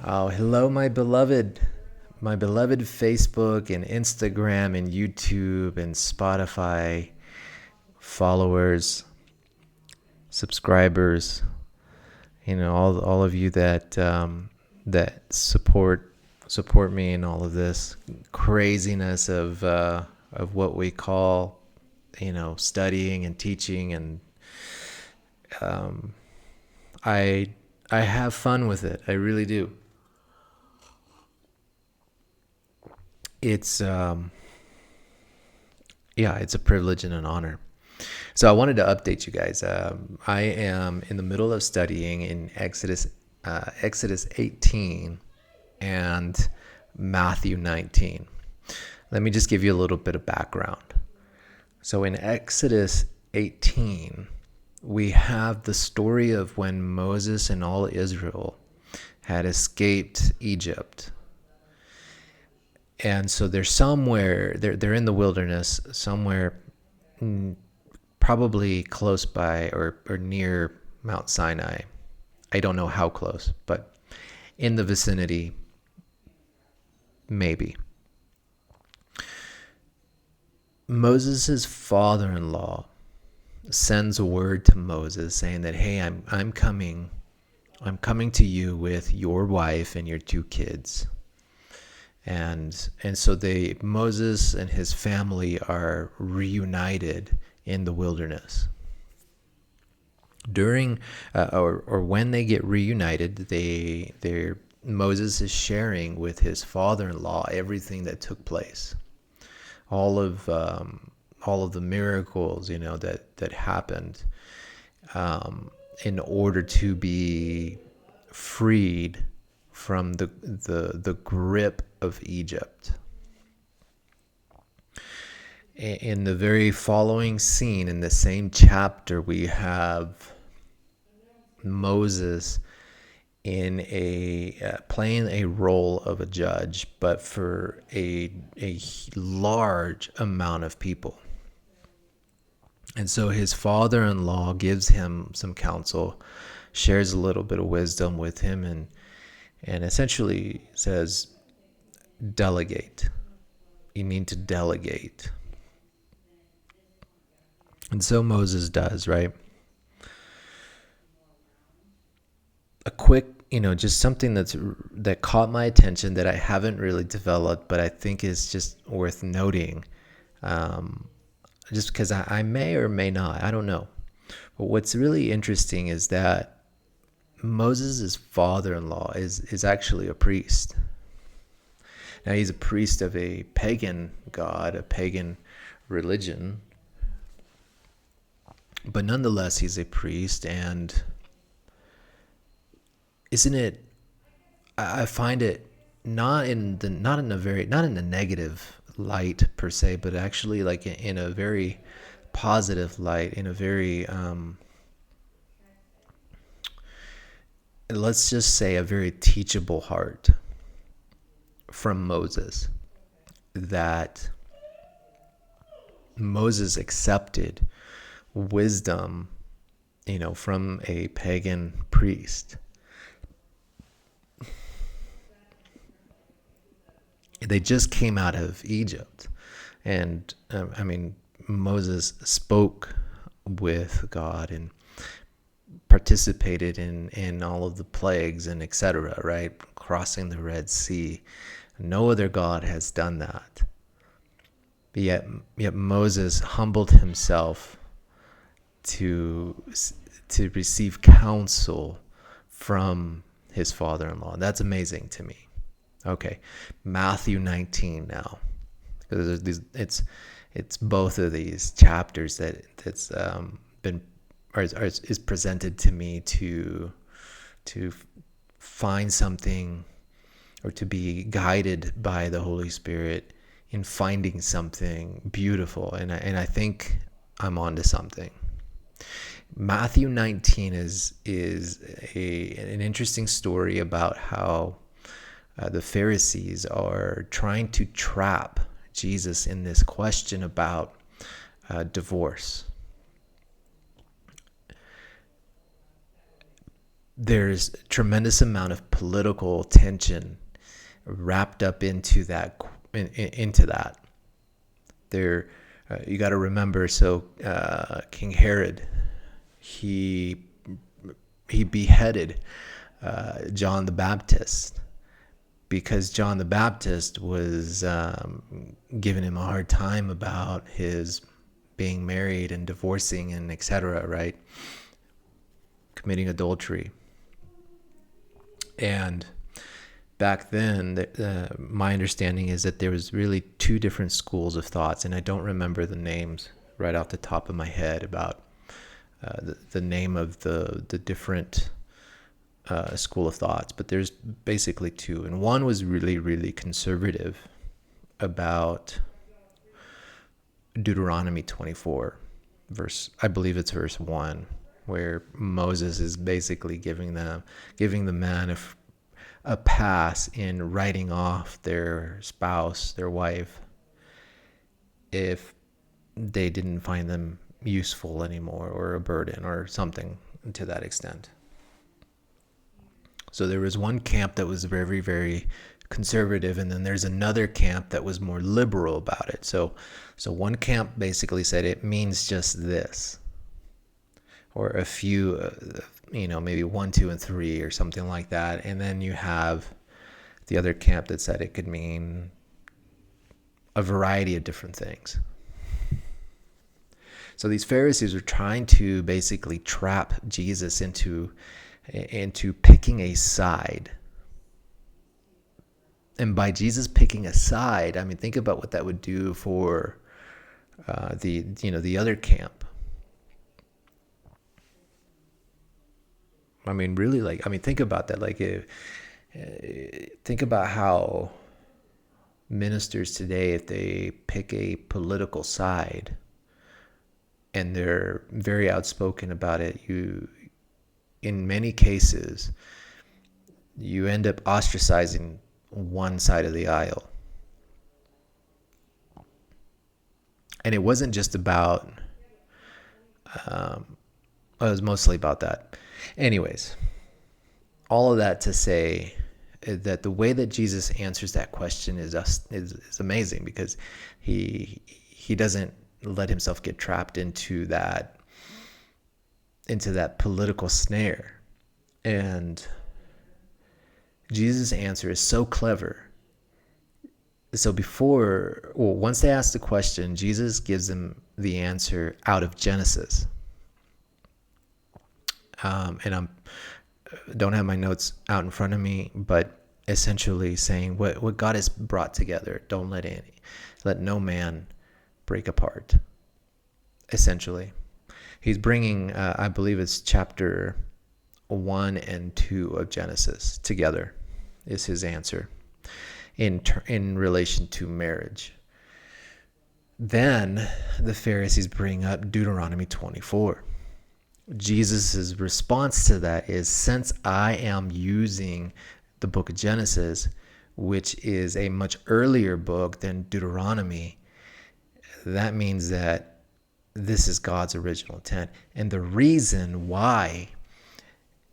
Oh, hello, my beloved Facebook and Instagram and YouTube and Spotify followers, subscribers. All of you that support me in all of this craziness of what we call studying and teaching, and I I have fun with it. I really do. It's Yeah, it's a privilege and an honor. So I wanted to update you guys. I am in the middle of studying in Exodus 18 and Matthew 19. Let me just give you a little bit of background. So in Exodus 18, we have the story of when Moses and all Israel had escaped Egypt. And so they're in the wilderness somewhere, probably close by or near Mount Sinai. I don't know how close, but in the vicinity, maybe. Moses' father-in-law sends a word to Moses saying that, hey, I'm coming to you with your wife and your two kids. And so Moses and his family are reunited in the wilderness. During or when they get reunited, Moses is sharing with his father-in-law everything that took place, all of the miracles that happened, in order to be freed from the grip of Egypt. In the very following scene, in the same chapter, we have Moses in playing a role of a judge, but for a large amount of people. And so his father-in-law gives him some counsel, shares a little bit of wisdom with him, and essentially says, delegate. You need to delegate. And so Moses does, right? A quick, just something that caught my attention that I haven't really developed, but I think is just worth noting. Just because I may or may not, I don't know. But what's really interesting is that Moses' father-in-law is actually a priest. Now, he's a priest of a pagan god, a pagan religion. But nonetheless, he's a priest, and isn't it? I find it not in a negative light per se, but actually like in a very positive light, in a very let's just say a very teachable heart from Moses, that Moses accepted wisdom, from a pagan priest. They just came out of Egypt, and Moses spoke with God and participated in all of the plagues and etc., right? Crossing the Red Sea. No other God has done that. But yet Moses humbled himself to receive counsel from his father-in-law. That's amazing to me. Okay, Matthew 19 now, because it's both of these chapters that's been or is presented to me to find something, or to be guided by the Holy Spirit in finding something beautiful, and I think I'm onto something. Matthew 19 is an interesting story about how the Pharisees are trying to trap Jesus in this question about divorce. there's a tremendous amount of political tension wrapped up into that. There, you got to remember. So King Herod, he beheaded John the Baptist because John the Baptist was giving him a hard time about his being married and divorcing and etc. Right, committing adultery. And back then, my understanding is that there was really two different schools of thoughts, and I don't remember the names right off the top of my head about the name of the different school of thoughts, but there's basically two. And one was really, really conservative about Deuteronomy 24, I believe it's verse 1, where Moses is basically giving the man a pass in writing off their spouse, their wife, if they didn't find them useful anymore or a burden or something to that extent. So there was one camp that was very, very conservative, and then there's another camp that was more liberal about it. So one camp basically said it means just this, or a few, maybe 1, 2, and 3 or something like that. And then you have the other camp that said it could mean a variety of different things. So these Pharisees were trying to basically trap Jesus into picking a side. And by Jesus picking a side, I mean, think about what that would do for the other camp. I mean, really, think about that. Think about how ministers today, if they pick a political side and they're very outspoken about it, in many cases, you end up ostracizing one side of the aisle. And it wasn't just about, it was mostly about that. Anyways, all of that to say that the way that Jesus answers that question is amazing, because he doesn't let himself get trapped into that political snare. And Jesus' answer is so clever. So once they ask the question, Jesus gives them the answer out of Genesis. And I don't have my notes out in front of me, but essentially saying what God has brought together, don't let no man break apart. Essentially, he's bringing, I believe it's chapter 1 and 2 of Genesis together, is his answer in relation to marriage. Then the Pharisees bring up Deuteronomy 24. Jesus' response to that is, since I am using the book of Genesis, which is a much earlier book than Deuteronomy, that means that this is God's original intent. And the reason why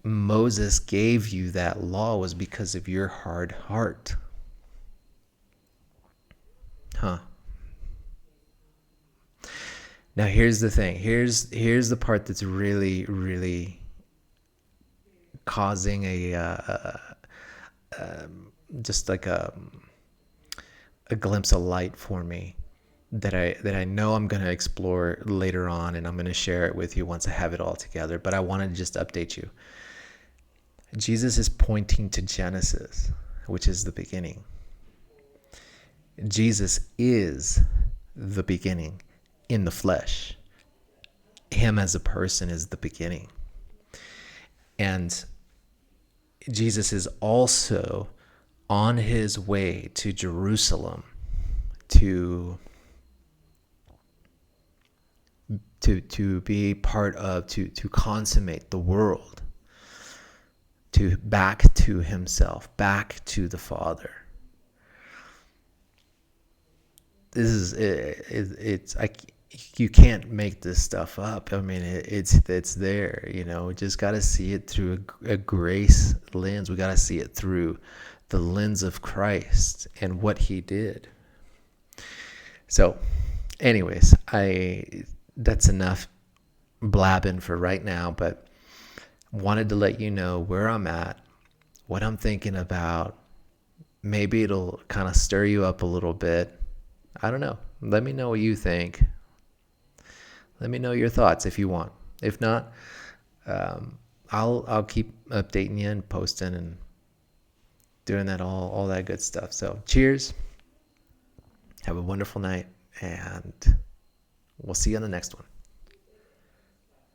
Moses gave you that law was because of your hard heart. Now here's the thing. Here's the part that's really, really causing just like a glimpse of light for me that I know I'm going to explore later on, and I'm going to share it with you once I have it all together. But I wanted to just update you. Jesus is pointing to Genesis, which is the beginning. Jesus is the beginning in the flesh. Him as a person is the beginning. And Jesus is also on his way to Jerusalem to be part of, to consummate the world, back to himself, back to the Father. This is you can't make this stuff up. I mean, it's there. We just got to see it through a grace lens. We got to see it through the lens of Christ and what He did. So, anyways, that's enough blabbing for right now, but wanted to let you know where I'm at, what I'm thinking about. Maybe it'll kind of stir you up a little bit. I don't know. Let me know what you think. Let me know your thoughts if you want. If not, I'll keep updating you and posting and doing that all that good stuff. So cheers. Have a wonderful night, and we'll see you on the next one.